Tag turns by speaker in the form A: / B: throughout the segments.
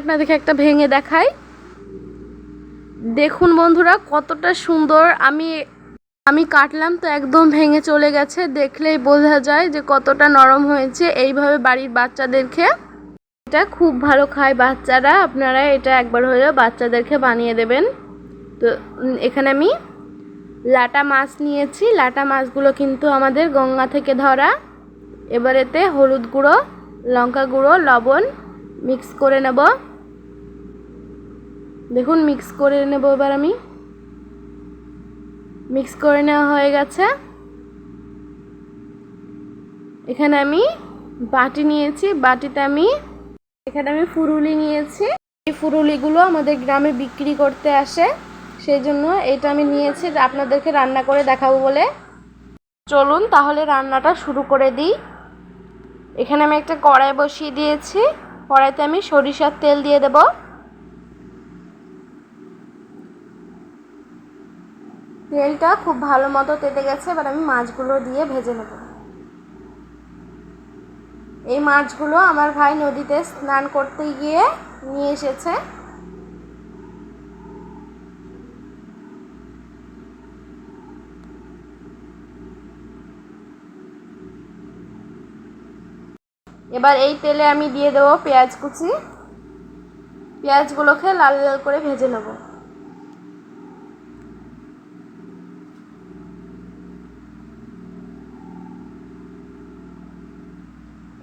A: আপনাদেরকে একটা ভেঙে দেখাই। দেখুন বন্ধুরা কতটা সুন্দর। আমি কাটলাম তো একদম ভেঙে চলে গেছে, দেখলেই বোঝা যায় যে কতটা নরম হয়েছে। এইভাবে বাড়ির বাচ্চাদেরকে, এটা খুব ভালো খায় বাচ্চারা, আপনারা এটা একবার হলেও বাচ্চাদেরকে বানিয়ে দেবেন। তো এখানে আমি লাটা মাছ নিয়েছি। লাটা মাছগুলো কিন্তু আমাদের গঙ্গা থেকে ধরা। এবার এতে হলুদ গুঁড়ো, লঙ্কা গুঁড়ো, লবণ মিক্স করে নেব। দেখুন মিক্স করে নেব। এবার আমি মিক্স করে নেওয়া হয়ে গেছে। এখানে আমি বাটি নিয়েছি, বাটিতে এখানে আমি ফুরুলি নিয়েছি। এই ফুরুলিগুলো আমাদের গ্রামে বিক্রি করতে আসে, সেই জন্য এটা আমি নিয়েছি আপনাদেরকে রান্না করে দেখাবো বলে। চলুন তাহলে রান্নাটা শুরু করে দিই। এখানে আমি একটা কড়াই বসিয়ে দিয়েছি। কড়াইতে আমি সরিষার তেল দিয়ে দেব। তেলটা খুব ভালো মতো তেতে গেছে। এবার আমি মাছগুলো দিয়ে ভেজে নেব। এই মাছগুলো আমার ভাই নদীতে স্নান করতে গিয়ে নিয়ে এসেছে। এবার এই তেলে আমি দিয়ে দেবো পেঁয়াজ কুচি। পেঁয়াজগুলোকে লাল লাল করে ভেজে নেব।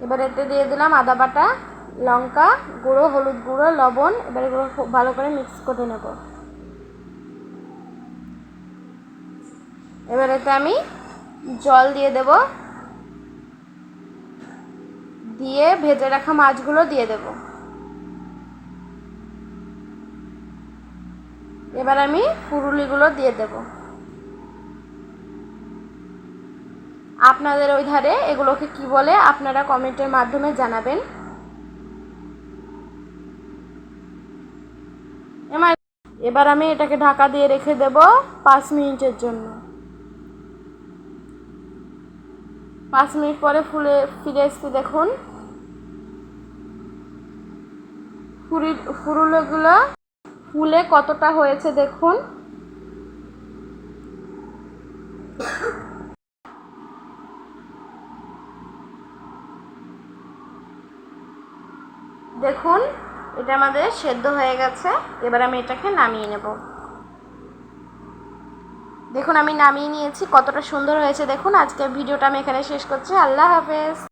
A: এবার এতে দিয়ে দিলাম আদা বাটা, লঙ্কা গুঁড়ো, হলুদ গুঁড়ো, লবণ। এবার এগুলো খুব ভালো করে মিক্স করে নেব। এবার এতে আমি জল দিয়ে দেব, দিয়ে ভেজে রাখা মাছগুলো দিয়ে দেব। এবার আমি ফুরুলিগুলো দিয়ে দেব। আপনাদের ওই ধারে এগুলোকে কি বলে আপনারা কমেন্টের মাধ্যমে জানাবেন। এবার আমি এটাকে ঢাকা দিয়ে রেখে দেব 5 মিনিটের জন্য। 5 মিনিট পরে ফিরে এসেছি। দেখুন ফুরুলিগুলো ফুলে কতটা হয়েছে দেখুন। দেখুন এটা আমাদের সেদ্ধ হয়ে গেছে। এবার আমি এটাকে নামিয়ে নেব। দেখুন আমি নামিয়ে নিয়েছি, কতটা সুন্দর হয়েছে দেখুন। আজকের ভিডিওটা আমি এখানে শেষ করছি। আল্লাহ হাফেজ।